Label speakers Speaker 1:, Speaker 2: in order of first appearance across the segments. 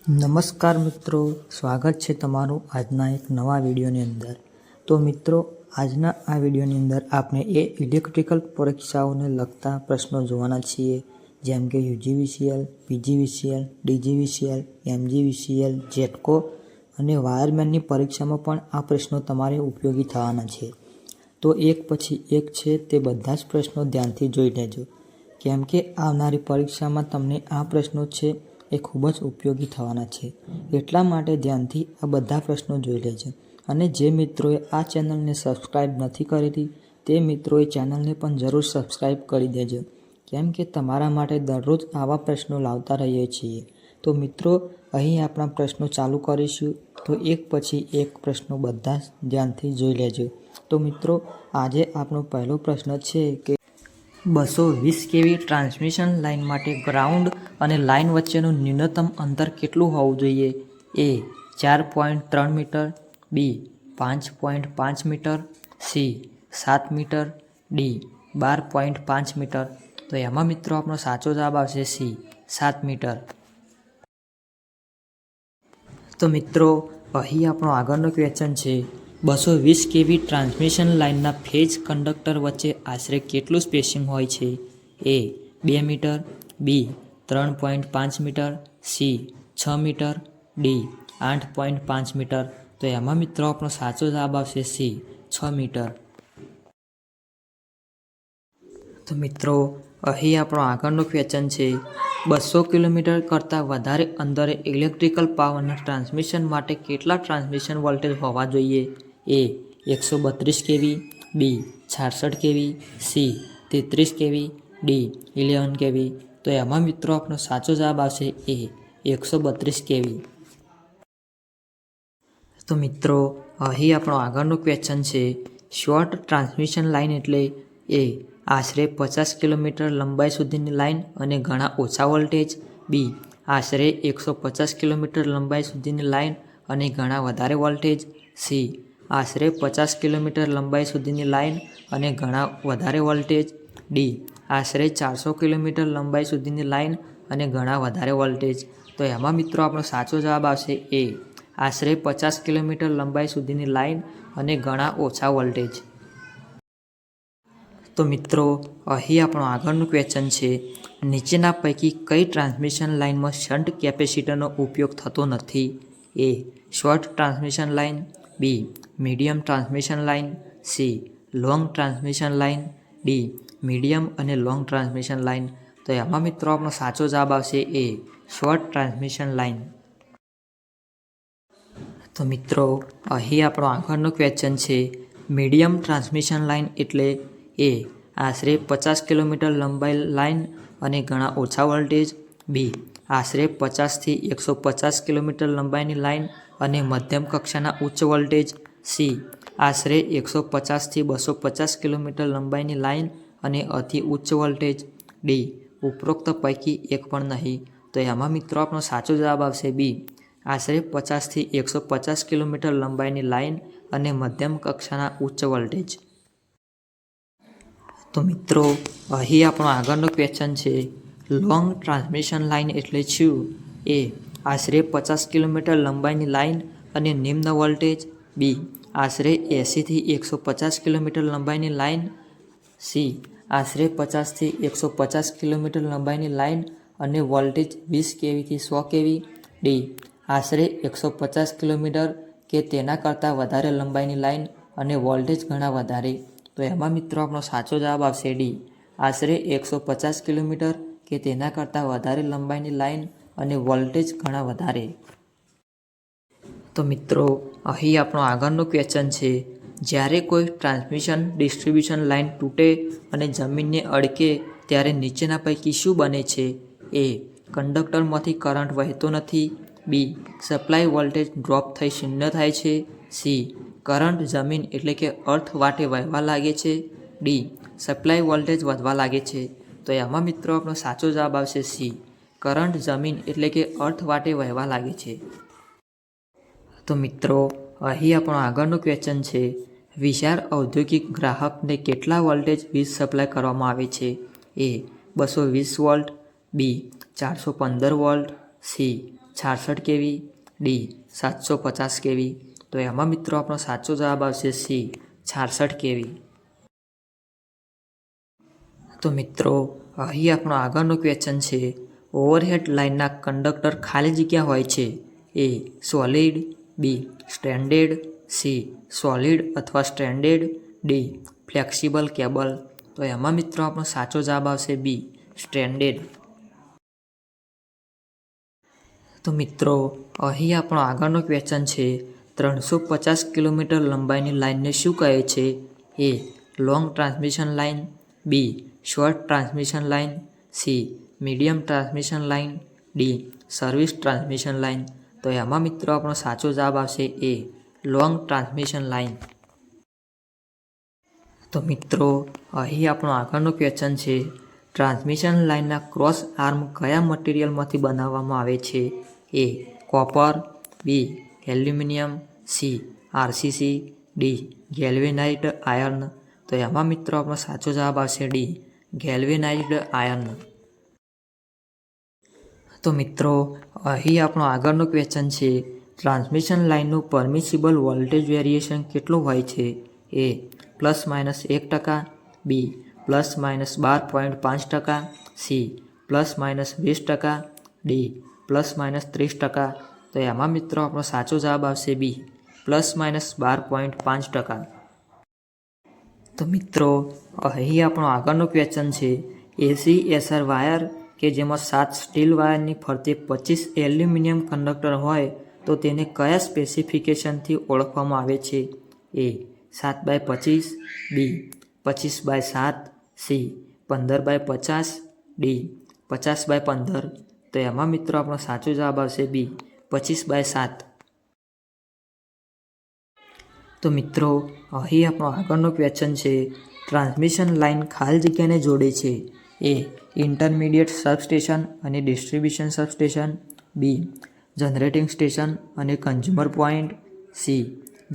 Speaker 1: નમસ્કાર મિત્રો, સ્વાગત છે તમારું આજના એક નવા વિડીયોની અંદર। તો મિત્રો, આજના આ વિડીયોની અંદર આપણે ઇલેક્ટ્રિકલ પરીક્ષાઓને લગતા પ્રશ્નો જોવાના છીએ, જેમ કે UGVCL, PGVCL, DGVCL, MGVCL, GETCO અને વાયરમેનની પરીક્ષામાં પણ આ પ્રશ્નો તમારે ઉપયોગી થવાના છે। તો એક પછી એક છે તે બધા જ પ્રશ્નો ધ્યાનથી જોઈ લેજો, કેમ કે આવનારી પરીક્ષામાં તમને આ પ્રશ્નો છે એ ખૂબ જ ઉપયોગી થવાના છે। એટલા માટે ધ્યાનથી આ બધા પ્રશ્નો જોઈ લેજો। અને જે મિત્રોએ આ ચેનલને સબસ્ક્રાઈબ નથી કરેલી તે મિત્રોએ ચેનલને પણ જરૂર સબસ્ક્રાઈબ કરી દેજો, કેમ કે તમારા માટે દરરોજ આવા પ્રશ્નો લાવતા રહીએ છીએ। તો મિત્રો, અહીં આપણા પ્રશ્નો ચાલુ કરીશું, તો એક પછી એક પ્રશ્નો બધા જ ધ્યાનથી જોઈ લેજો। તો મિત્રો, આજે આપણો પહેલો પ્રશ્ન છે કે 220 kV ટ્રાન્સમિશન લાઇન માટે ગ્રાઉન્ડ અને લાઇન વચ્ચેનું ન્યૂનતમ અંતર કેટલું હોવું જોઈએ? A 4.3 metre, B 5.5 metre, C 7 metre, D 12.5 metre. તો એમાં મિત્રો આપણો સાચો જવાબ આવશે C 7 મીટર। તો મિત્રો, અહીં આપણો આગળનો ક્વેશ્ચન છે 220 kV ટ્રાન્સમિશન લાઇનના ફેઝ કંડક્ટર વચ્ચે આશરે કેટલું સ્પેસિંગ હોય છે? A 2 metre, B 3.5 metre, C 6 metre, D 8.5 metre. તો એમાં મિત્રો આપણો સાચો જવાબ આવશે C 6 મીટર। તો મિત્રો, અહીં આપણો આગળનો ક્વેશ્ચન છે 200 કિલોમીટર કરતાં વધારે અંતરે ઇલેક્ટ્રિકલ પાવરના ટ્રાન્સમિશન માટે કેટલા ટ્રાન્સમિશન વોલ્ટેજ હોવા જોઈએ? A 132 kV, B 66 kV, C 33 kV, D 11 kV। તો એમાં મિત્રો આપણો સાચો જવાબ આવશે A 132 kV। તો મિત્રો, અહીં આપણો આગળનો ક્વેશ્ચન છે શોર્ટ ટ્રાન્સમિશન લાઇન એટલે A આશરે 50 કિલોમીટર લંબાઈ સુધીની લાઇન અને ઘણા ઓછા વોલ્ટેજ, B આશરે 150 કિલોમીટર લંબાઈ સુધીની લાઇન અને ઘણા વધારે વોલ્ટેજ, C આશરે 50 કિલોમીટર લંબાઈ સુધીની લાઇન અને ઘણા વધારે વોલ્ટેજ, D આશરે 400 કિલોમીટર લંબાઈ સુધીની લાઇન અને ઘણા વધારે વોલ્ટેજ। તો એમાં મિત્રો આપણો સાચો જવાબ આવશે A આશરે 50 કિલોમીટર લંબાઈ સુધીની લાઇન અને ઘણા ઓછા વોલ્ટેજ। તો મિત્રો, અહીં આપણો આગળનું ક્વેશ્ચન છે નીચેના પૈકી કઈ ટ્રાન્સમિશન લાઇનમાં શન્ટ કેપેસિટરનો ઉપયોગ થતો નથી? A short transmission line, B medium transmission line, C long transmission line, D medium અને લોંગ ટ્રાન્સમિશન લાઇન। તો એમાં મિત્રો આપણો સાચો જવાબ આવશે A શોર્ટ ટ્રાન્સમિશન લાઇન। તો મિત્રો, અહીં આપણો આગળનો ક્વેશ્ચન છે મીડિયમ ટ્રાન્સમિશન લાઇન એટલે A આશરે 50 કિલોમીટર લંબાઈ લાઇન અને ઘણા ઓછા વોલ્ટેજ, B આશરે 50 થી 150 કિલોમીટર લંબાઈની લાઇન અને મધ્યમ કક્ષાના ઉચ્ચ વોલ્ટેજ, C આશરે 150 થી 250 કિલોમીટર લંબાઈની લાઇન અને અતિ ઉચ્ચ વોલ્ટેજ, D ઉપરોક્ત પૈકી એક પણ નહીં। તો એમાં મિત્રો આપણો સાચો જવાબ આવશે B આશરે 50 થી 150 કિલોમીટર લંબાઈની લાઇન અને મધ્યમ કક્ષાના ઉચ્ચ વોલ્ટેજ। તો મિત્રો, અહીં આપણો આગળનો ક્વેશ્ચન છે લોંગ ટ્રાન્સમિશન લાઇન એટલે શું? A આશરે 50 કિલોમીટર લંબાઈની લાઇન અને નિમ્ન વોલ્ટેજ, B આશરે 80 થી 150 કિલોમીટર લંબાઈની લાઇન, C આશરે 50 થી 150 કિલોમીટર લંબાઈની લાઇન અને વોલ્ટેજ 20 kV થી 100 kV, D આશરે 150 કિલોમીટર કે તેના કરતાં વધારે લંબાઈની લાઇન અને વોલ્ટેજ ઘણા વધારે। તો એમાં મિત્રો આપણો સાચો જવાબ આવશે D આશરે 150 કિલોમીટર કે તેના કરતાં વધારે લંબાઈની લાઇન અને વોલ્ટેજ ઘણા વધારે। તો મિત્રો, અહીં આપણો આગળનો ક્વેશ્ચન છે જ્યારે કોઈ ટ્રાન્સમિશન ડિસ્ટ્રિબ્યુશન લાઇન તૂટે અને જમીનને અડકે ત્યારે નીચેના પૈકી શું બને છે? A કંડક્ટરમાંથી કરંટ વહેતો નથી, B સપ્લાય વોલ્ટેજ ડ્રોપ થઈ શૂન્ય થાય છે, C કરંટ જમીન એટલે કે અર્થ વાટે વહેવા લાગે છે, D સપ્લાય વોલ્ટેજ વધવા લાગે છે। તો એમાં મિત્રો આપણો સાચો જવાબ આવશે C કરંટ જમીન એટલે કે અર્થ વાટે વહેવા લાગે છે। તો મિત્રો, અહીં આપણો આગળનો ક્વેશ્ચન છે વિશાળ ઔદ્યોગિક ગ્રાહકને કેટલા વોલ્ટેજ વીજ સપ્લાય કરવામાં આવે છે? A 220 volt, B 415 volt, C 66 કેવી, ડી 750 કેવી. તો એમાં મિત્રો આપણો સાચો જવાબ આવશે સી 66 કેવી. તો મિત્રો અહીં આપણો આગળનો ક્વેશ્ચન છે, ઓવરહેડ લાઇનના કંડક્ટર ખાલી જગ્યા હોય છે, એ સોલિડ, બી સ્ટ્રેન્ડેડ, સી સોલિડ અથવા સ્ટ્રેન્ડેડ, ડી ફ્લેક્સિબલ કેબલ. તો એમાં મિત્રો આપણો સાચો જવાબ આવશે બી સ્ટ્રેન્ડેડ. તો મિત્રો અહીં આપણો આગળનો ક્વેશ્ચન છે, 350 કિલોમીટર લંબાઈની લાઇનને શું કહે છે, A long transmission line, B short transmission line, C medium transmission line, D service transmission line. તો એમાં મિત્રો આપણો સાચો જવાબ આવશે એ લોંગ ટ્રાન્સમિશન લાઇન. તો મિત્રો અહીં આપણો આગળનો ક્વેશ્ચન છે, ટ્રાન્સમિશન લાઇનના ક્રોસ આર્મ કયા મટીરિયલમાંથી બનાવવામાં આવે છે, A copper, B aluminium, C RCC, D galvanised iron. તો એમાં મિત્રો આપણો સાચો જવાબ આવશે ડી ગેલ્વેનાઇઝ્ડ આયર્ન. તો મિત્રો અહીં આપણો આગળનો ક્વેશ્ચન છે, ટ્રાન્સમિશન લાઇનનું પરમિસિબલ વોલ્ટેજ વેરિએશન કેટલું હોય છે, એ ±1%, બી ±12.5%, સી ±20%, ડી ±30%. તો એમાં મિત્રો આપણો સાચો જવાબ આવશે બી ±12.5%. તો મિત્રો અહીં આપણો આગળનો ક્વેશ્ચન છે, એસીએસઆર વાયર કે જેમાં 7 સ્ટીલ વાયરની ફરતે 25 એલ્યુમિનિયમ કંડક્ટર હોય તો તેને કયા સ્પેસિફિકેશનથી ઓળખવામાં આવે છે, એ 7x25, બી 25x7, C 15x50, D 50x15. તો એમાં મિત્રો આપણો સાચો જવાબ આવશે બી 25x7. તો મિત્રો અહીં આપણો આગળનો ક્વેશ્ચન છે, ટ્રાન્સમિશન લાઇન ખાલી જગ્યાને જોડે છે, એ ઇન્ટરમીડિયેટ સબસ્ટેશન અને ડિસ્ટ્રીબ્યુશન સબસ્ટેશન, બી જનરેટિંગ સ્ટેશન અને consumer point, C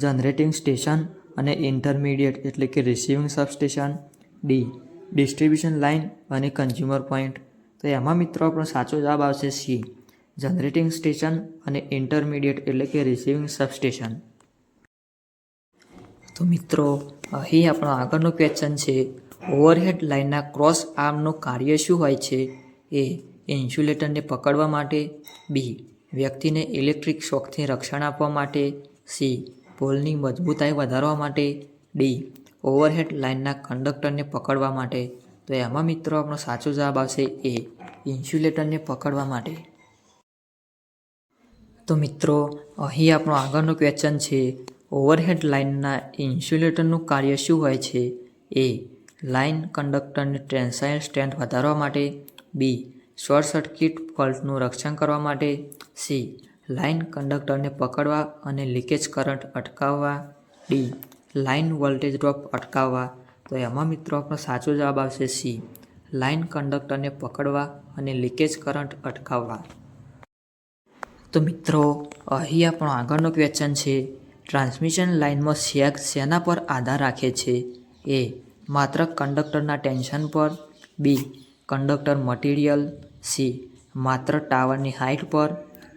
Speaker 1: generating station અને ઇન્ટરમીડિયેટ એટલે કે receiving substation, D distribution line અને કન્ઝ્યુમર પોઈન્ટ. તો એમાં મિત્રો આપણો સાચો જવાબ આવશે સી જનરેટિંગ સ્ટેશન અને ઇન્ટરમીડિયેટ એટલે કે રિસીવિંગ સબસ્ટેશન. તો મિત્રો અહીં આપણો આગળનો ક્વેશ્ચન છે, ઓવરહેડ લાઇનના ક્રોસ આર્મનું કાર્ય શું હોય છે, એ ઇન્સ્યુલેટરને પકડવા માટે, બી વ્યક્તિને ઇલેક્ટ્રિક શોકથી રક્ષણ આપવા માટે, સી પોલની મજબૂતાઈ વધારવા માટે, ડી ઓવરહેડ લાઇનના કંડક્ટરને પકડવા માટે. તો એમાં મિત્રો આપણો સાચો જવાબ આવશે એ ઇન્સ્યુલેટરને પકડવા માટે. તો મિત્રો અહીં આપણો આગળનો ક્વેશ્ચન છે, ઓવરહેડ લાઇનના ઇન્સ્યુલેટરનું કાર્ય શું હોય છે, એ લાઇન કંડક્ટરની ટેન્સાઇલ સ્ટ્રેન્થ વધારવા માટે, બી શોર્ટ સર્કિટ ફોલ્ટનું રક્ષણ કરવા માટે, સી લાઇન કંડક્ટરને પકડવા અને લીકેજ કરંટ અટકાવવા, ડી લાઇન વોલ્ટેજ ડ્રોપ અટકાવવા. તો એમાં મિત્રો આપણો સાચો જવાબ આવશે સી લાઇન કંડક્ટરને પકડવા અને લીકેજ કરંટ અટકાવવા. તો મિત્રો અહીં આપણો આગળનો ક્વેશ્ચન છે, ટ્રાન્સમિશન લાઇનમાં સેગ શેના પર આધાર રાખે છે, એ માત્ર કંડક્ટરના ટેન્શન પર, બી કંડક્ટર મટીરિયલ, સી માત્ર ટાવરની હાઇટ પર,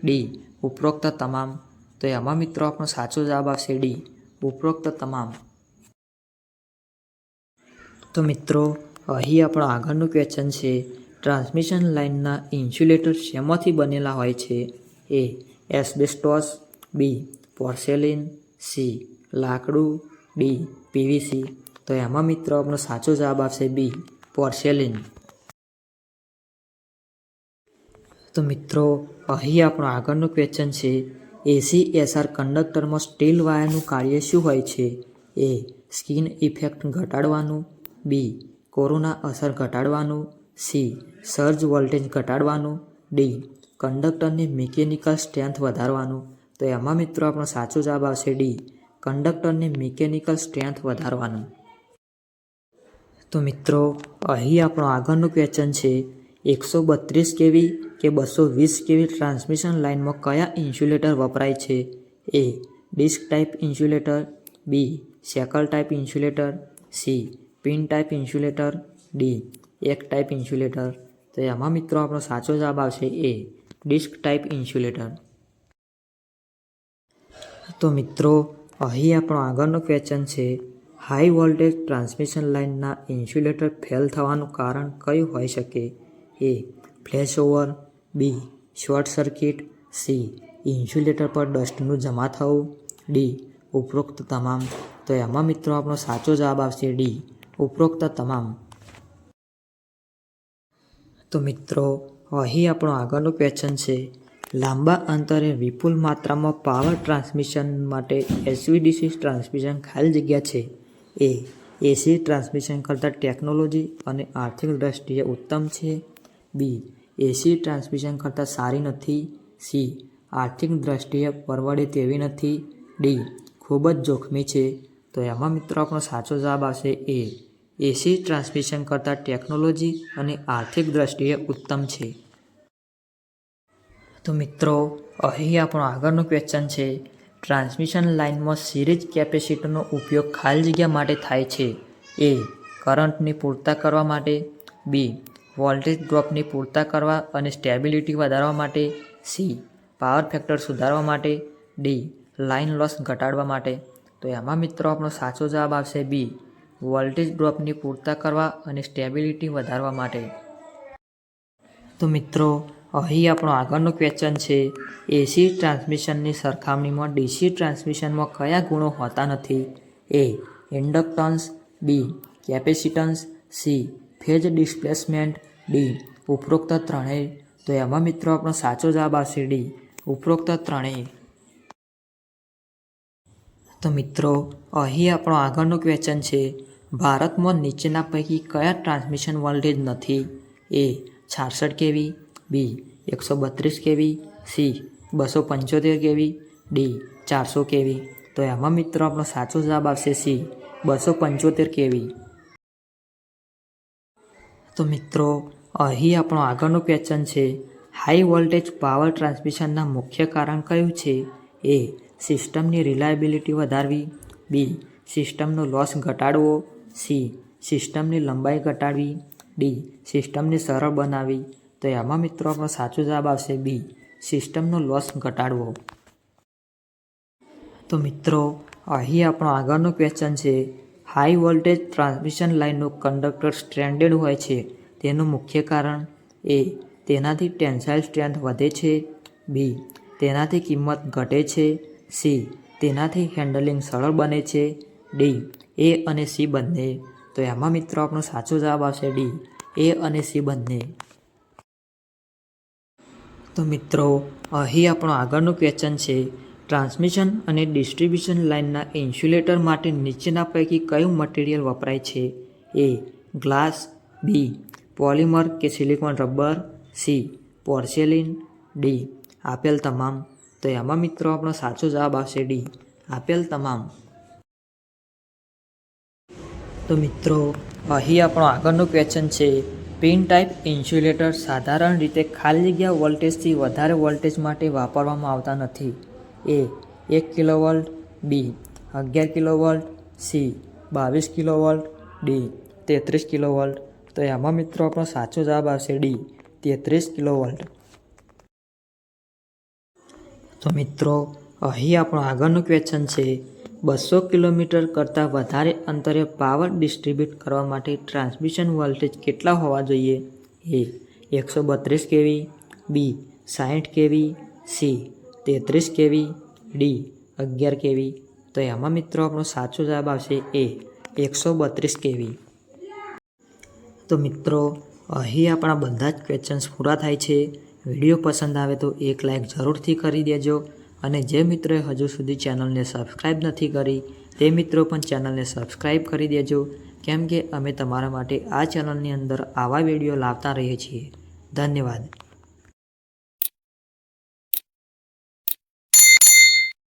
Speaker 1: ડી ઉપરોક્ત તમામ. તો એમાં મિત્રો આપણો સાચો જવાબ આવશે ડી ઉપરોક્ત તમામ. તો મિત્રો અહીં આપણો આગળનો ક્વેશ્ચન છે, ટ્રાન્સમિશન લાઇનના ઇન્સ્યુલેટર શેમાંથી બનેલા હોય છે, એ એસ્બેસ્ટોસ, બી પોર્સેલિન, સી લાકડું, ડી પીવીસી. તો એમાં મિત્રો આપણો સાચો જવાબ આવશે બી પોર્સેલિન. તો મિત્રો અહીં આપણો આગળનો ક્વેશ્ચન છે, એસીએસઆર કંડક્ટરમાં સ્ટીલ વાયરનું કાર્ય શું હોય છે, એ સ્કિન ઇફેક્ટ ઘટાડવાનું, બી કોરોના અસર ઘટાડવાનું, સી સર્જ વોલ્ટેજ ઘટાડવાનું, ડી કંડક્ટરની મિકેનિકલ સ્ટ્રેન્થ વધારવાનું. તો એમાં મિત્રો આપણો સાચો જવાબ આવશે ડી કંડક્ટરની મિકેનિકલ સ્ટ્રેન્થ વધારવાનું. તો મિત્રો અહીં આપણો આગળનો ક્વેશ્ચન છે, 132 કેવી કે 220 કેવી ટ્રાન્સમિશન લાઇનમાં કયા ઇન્સ્યુલેટર વપરાય છે, A disc type insulator, B shackle type insulator, C pin type insulator, D એક ટાઈપ ઇન્સ્યુલેટર. તો એમાં મિત્રો આપણો સાચો જવાબ આવશે એ ડિસ્ક ટાઈપ ઇન્સ્યુલેટર. તો મિત્રો અહીં આપણો આગળનો ક્વેશ્ચન છે, હાઈ વોલ્ટેજ ટ્રાન્સમિશન લાઇનના ઇન્સ્યુલેટર ફેલ થવાનું કારણ કયું હોઈ શકે? એ ફ્લેશઓવર, બી શોર્ટ સર્કિટ, સી ઇન્સ્યુલેટર પર ડસ્ટનું જમા થવું, ડી ઉપરોક્ત તમામ. તો એમાં મિત્રો આપણો સાચો જવાબ આવશે ડી ઉપરોક્ત તમામ. તો મિત્રો અહીં આપણો આગળનો ક્વેશ્ચન છે, લાંબા અંતરે વિપુલ માત્રામાં પાવર ટ્રાન્સમિશન માટે એસવીડીસી ટ્રાન્સમિશન ખાલી જગ્યા છે. એ એસી ટ્રાન્સમિશન કરતાં ટેકનોલોજી અને આર્થિક દ્રષ્ટિએ ઉત્તમ છે, બી એસી ટ્રાન્સમિશન કરતાં સારી નથી, સી આર્થિક દ્રષ્ટિએ પરવડે તેવી નથી, ડી ખૂબ જ જોખમી છે. તો એમાં મિત્રો આપણો સાચો જવાબ આવશે એ એસી ટ્રાન્સમિશન કરતાં ટેકનોલોજી અને આર્થિક દ્રષ્ટિએ ઉત્તમ છે. તો મિત્રો અહીં આપણો આગળનો ક્વેશ્ચન છે, ટ્રાન્સમિશન લાઇનમાં સિરીઝ કેપેસિટરનો ઉપયોગ ખાલી જગ્યા માટે થાય છે. એ કરંટની પૂર્તતા કરવા માટે, બી વોલ્ટેજ ડ્રોપની પૂર્તતા કરવા અને સ્ટેબિલિટી વધારવા માટે, સી પાવર ફેક્ટર સુધારવા માટે, ડી લાઇન લોસ ઘટાડવા માટે. તો એમાં મિત્રો આપણો સાચો જવાબ આવશે બી વોલ્ટેજ ડ્રોપની પૂર્તતા કરવા અને સ્ટેબિલિટી વધારવા માટે. તો મિત્રો અહીં આપણો આગળનો ક્વેશ્ચન છે, એસી ટ્રાન્સમિશનની સરખામણીમાં ડીસી ટ્રાન્સમિશનમાં કયા ગુણો હોતા નથી? A inductance, B capacitance, C phase displacement, D ઉપરોક્ત ત્રણેય. તો એમાં મિત્રો આપણો સાચો જવાબ આવશે ડી ઉપરોક્ત ત્રણેય. તો મિત્રો અહીં આપણો આગળનો ક્વેશ્ચન છે, ભારતમાં નીચેના પૈકી કયા ટ્રાન્સમિશન વોલ્ટેજ નથી? એ 66 કેવી, બી 132 કેવી, સી 275 કેવી, ડી 400 કેવી. તો એમાં મિત્રો આપણો સાચો જવાબ આવશે સી 275 કેવી. તો મિત્રો અહીં આપણો આગળનો ક્વેશ્ચન છે, હાઈ વોલ્ટેજ પાવર ટ્રાન્સમિશનના મુખ્ય કારણ કયું છે? એ સિસ્ટમની રિલાયબિલિટી વધારવી, બી સિસ્ટમનો લોસ ઘટાડવો, સી સિસ્ટમની લંબાઈ ઘટાડવી, ડી સિસ્ટમને સરળ બનાવવી. તો એમાં મિત્રો આપણો સાચો જવાબ આવશે બી સિસ્ટમનો લોસ ઘટાડવો. તો મિત્રો અહીં આપણો આગળનો ક્વેશ્ચન છે, હાઈ વોલ્ટેજ ટ્રાન્સમિશન લાઇનનું કંડક્ટર સ્ટ્રેન્ડેડ હોય છે, તેનું મુખ્ય કારણ? એ તેનાથી ટેન્સાઇલ સ્ટ્રેન્થ વધે છે, બી તેનાથી કિંમત ઘટે છે, સી તેનાથી હેન્ડલિંગ સરળ બને છે, ડી એ અને સી બંને. તો એમાં મિત્રો આપણો સાચો જવાબ આવશે ડી એ અને સી બંને. તો મિત્રો અહીં આપણો આગળનો ક્વેશ્ચન છે, ટ્રાન્સમિશન અને ડિસ્ટ્રીબ્યુશન લાઇનના ઇન્સ્યુલેટર માટે નીચેના પૈકી કયું મટીરિયલ વપરાય છે? એ ગ્લાસ, બી પોલિમર કે silicon rubber, C porcelain, D આપેલ તમામ. તો એમાં મિત્રો આપણો સાચો જવાબ આવશે ડી આપેલ તમામ. તો મિત્રો અહીં આપણો આગળનો ક્વેશ્ચન છે, પિન ટાઈપ ઇન્સ્યુલેટર સાધારણ રીતે ખાલી જગ્યા વોલ્ટેજથી વધારે વોલ્ટેજ માટે વાપરવામાં આવતા નથી. એ 1 કિલોવોલ્ટ, બી 11 kilovolt, C 22 kilovolt, D 33 kilovolt. તો એમાં મિત્રો આપણો સાચો જવાબ આવશે ડી 33 કિલોવોલ્ટ. તો મિત્રો અહીં આપણો આગળનો ક્વેશ્ચન છે, 200 કિલોમીટર કરતાં વધારે અંતરે પાવર ડિસ્ટ્રીબ્યુટ કરવા માટે ટ્રાન્સમિશન વોલ્ટેજ કેટલા હોવા જોઈએ? એ 132 કેવી, બી 60 કેવી, સી 33 કેવી, ડી 11 કેવી. તો એમાં મિત્રો આપણો સાચો જવાબ આવશે એ 132 કેવી. તો મિત્રો અહીં આપણા બધા જ ક્વેશ્ચન્સ પૂરા થાય છે. વિડીયો પસંદ આવે તો એક લાઇક જરૂરથી કરી દેજો, અને જે મિત્રોએ હજુ સુધી ચેનલને સબસ્ક્રાઈબ નથી કરી તે મિત્રો પણ ચેનલને સબસ્ક્રાઈબ કરી દેજો, કેમ કે અમે તમારા માટે આ ચેનલની અંદર આવા વિડીયો લાવતા રહીએ છીએ. ધન્યવાદ.